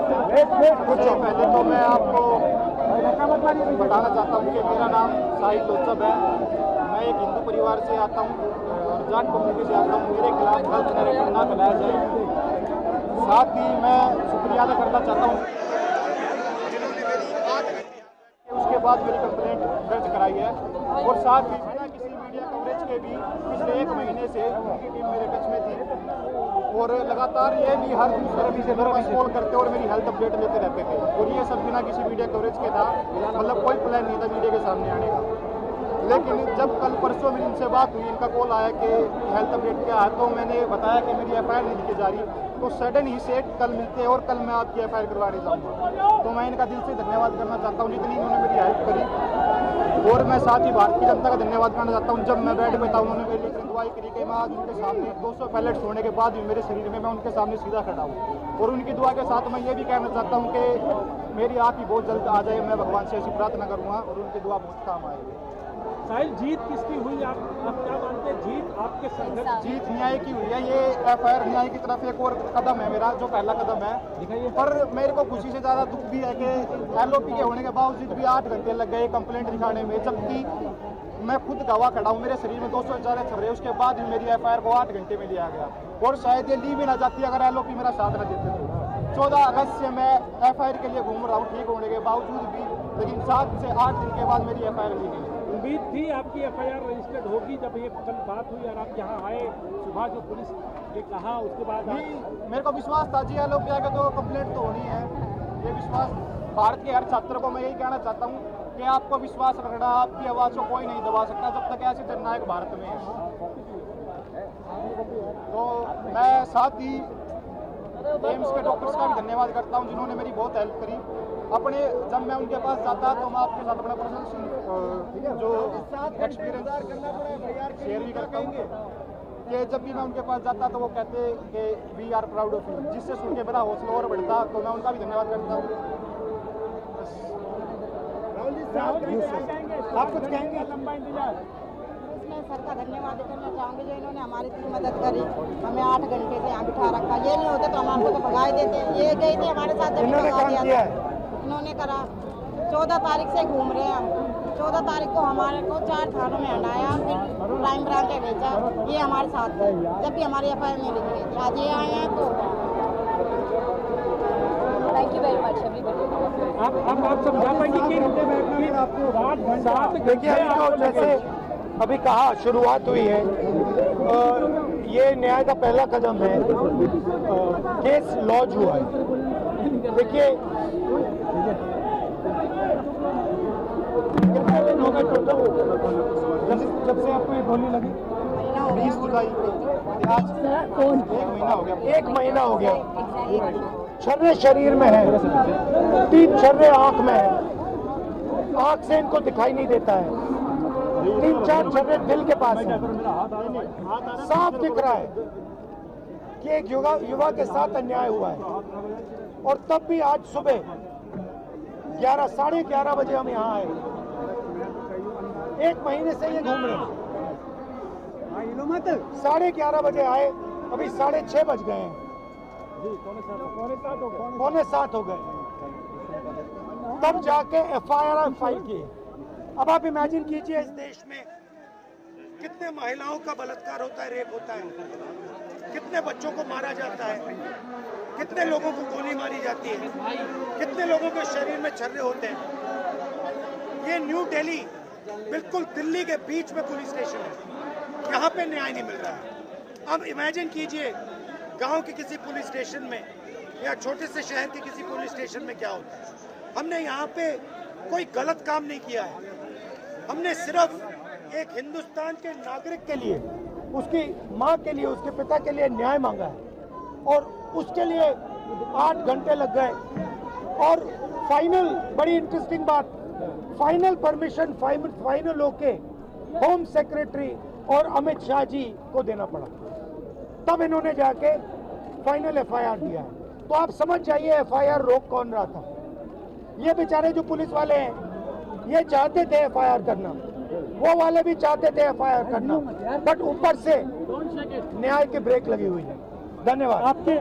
सबसे पहले तो मैं आपको बताना चाहता हूँ कि मेरा नाम साहिल लोचब है। मैं एक हिंदू परिवार से आता हूँ और जाट कम्युनिटी से आता हूँ। मेरे खिलाफ गलत नैरेटिव ना फैलाया जाए। साथ ही मैं शुक्रिया अदा करना चाहता हूँ जिन्होंने मेरी उसके बाद मेरी कंप्लेंट दर्ज कराई है। और साथ ही बिना किसी मीडिया कवरेज के भी पिछले 1 महीने से उनकी टीम मेरे टच में थी और लगातार ये भी हर दूसरे कॉल करते और मेरी हेल्थ अपडेट लेते रहते थे। और ये सब बिना किसी मीडिया कवरेज के था, मतलब कोई प्लान नहीं था मीडिया के सामने आने का। लेकिन जब कल परसों मेरी इनसे बात हुई, इनका कॉल आया कि हेल्थ अपडेट क्या है, तो मैंने बताया कि मेरी एफआईआर नहीं लिखी जा रही। तो सडन ही सेट कल मिलते हैं और कल मैं आपकी एफआईआर करवाने जाऊँगा। तो मैं इनका दिल से धन्यवाद करना चाहता हूँ जितनी इन्होंने मेरी हेल्प करी। और मैं साथ ही भारत की जनता का धन्यवाद करना चाहता हूँ। जब मैं बेड पे था उन्होंने मेरे लिए दुआई करी कि मैं आज उनके सामने 200 पैलेट्स होने के बाद भी मेरे शरीर में मैं उनके सामने सीधा खड़ा हूँ। और उनकी दुआ के साथ मैं ये भी कहना चाहता हूँ कि मेरी आँख ही बहुत जल्द आ जाए। मैं भगवान से ऐसी प्रार्थना करूँगा और उनकी दुआ बहुत काम आएगी। साहिल, जीत किसकी हुई? आप क्या मानते हैं? जीत आपके संघर्ष? जीत न्याय की हुई है। ये एफआईआर न्याय की तरफ एक और कदम है मेरा, जो पहला कदम है। पर मेरे को खुशी से ज़्यादा दुख भी है कि एलओपी के होने के बावजूद भी 8 घंटे लग गए कंप्लेंट दिखाने में, जबकि मैं खुद गवाह खड़ा हूँ। मेरे शरीर में 200 ज़्यादा छर रहे, उसके बाद भी मेरी एफआईआर को 8 घंटे में लिया गया। और शायद ये ली भी ना जाती अगर एलओपी मेरा साथ न देते तो। 14 अगस्त से मैं एफआईआर के लिए घूम रहा हूँ ठीक होने के बावजूद भी, लेकिन 7 से 8 दिन के बाद मेरी एफआईआर ली गई। उम्मीद थी आपकी एफआईआर रजिस्टर्ड होगी जब ये कल बात हुई और आप यहाँ आए, सुबह जो पुलिस ने कहा उसके बाद? मेरे को विश्वास था जी एलओपी आगे तो कंप्लेंट तो होनी है। ये विश्वास भारत के हर छात्र को मैं यही कहना चाहता हूँ कि आपको विश्वास रखना, आपकी आवाज़ को कोई नहीं दबा सकता जब तक ऐसे जननायक भारत में है। तो मैं साथ ही एम्स के डॉक्टर्स का भी धन्यवाद करता हूं जिन्होंने मेरी बहुत हेल्प करी। अपने जब मैं उनके पास जाता तो मैं आपके साथ अपना पर्सनल जो एक्सपीरियंस शेयर भी करता हूँ कि जब भी मैं उनके पास जाता तो वो कहते कि we are proud of you, जिससे सुन के मेरा हौसला और बढ़ता। तो मैं उनका भी धन्यवाद करता हूँ। आप कुछ कहेंगे? लंबा इंतजार। मैं सर का धन्यवाद करना चाहूँगी जो इन्होंने हमारी इतनी मदद करी। हमें 8 घंटे से यहाँ बिठा रखा। ये नहीं होते तो हम आपको तो भगा ही देते। ये गई थी हमारे साथ, जब भगा दिया था इन्होंने करा। 14 तारीख से घूम रहे हैं हम। 14 तारीख को हमारे को 4 थानों में हटाया, फिर क्राइम ब्रांच में भेजा। ये हमारे साथ थे जब भी हमारी एफआईआर नहीं लिखी गई थी। आज ये आए हैं तो thank you very much everybody. आप समझा पाएंगे कि आपको 7 देखिए तो जैसे अभी कहा शुरुआत हुई है, ये न्याय का पहला कदम है। केस लॉन्च हुआ है। देखिए कितने दिन हो गए टोटल जब से आपको ये गोली लगी? 20 जुलाई को। आज 1 महीना हो गया। 1 महीना हो गया। छर्रे शरीर में है, 3 छर्रे आंख में है। आंख से इनको दिखाई नहीं देता है। 3-4 छर्रे दिल के पास है। साफ दिख रहा है कि एक युवा के साथ अन्याय हुआ है। और तब भी आज सुबह 11-11:30 बजे हम यहाँ आए। 1 महीने से ये घूम रहे हैं। 11:30 बजे आए, अभी 6:30 बज गए हैं। पौने 7 हो गए तब जाके एफआईआर फाइल की। अब आप इमेजिन कीजिए इस देश में कितने महिलाओं का बलात्कार होता है, रेप होता है, कितने बच्चों को मारा जाता है, कितने लोगों को गोली मारी जाती है, कितने लोगों के शरीर में छर्रे होते हैं। ये न्यू दिल्ली, बिल्कुल दिल्ली के बीच में पुलिस स्टेशन है। यहाँ पे न्याय नहीं मिल रहा है। अब इमेजिन कीजिए गांव के किसी पुलिस स्टेशन में या छोटे से शहर के किसी पुलिस स्टेशन में क्या होता है। हमने यहाँ पे कोई गलत काम नहीं किया है। हमने सिर्फ एक हिंदुस्तान के नागरिक के लिए, उसकी माँ के लिए, उसके पिता के लिए न्याय मांगा है और उसके लिए 8 घंटे लग गए। और फाइनल, बड़ी इंटरेस्टिंग बात, फाइनल परमिशन फाइनल होके होम सेक्रेटरी और अमित शाह जी को देना पड़ा, तब इन्होंने जाके फाइनल एफआईआर दिया है। तो आप समझ जाइए एफआईआर रोक कौन रहा था। ये बेचारे जो पुलिस वाले हैं ये चाहते थे एफआईआर करना, वो वाले भी चाहते थे एफआईआर करना, बट ऊपर से न्याय की ब्रेक लगी हुई है। धन्यवाद। आपके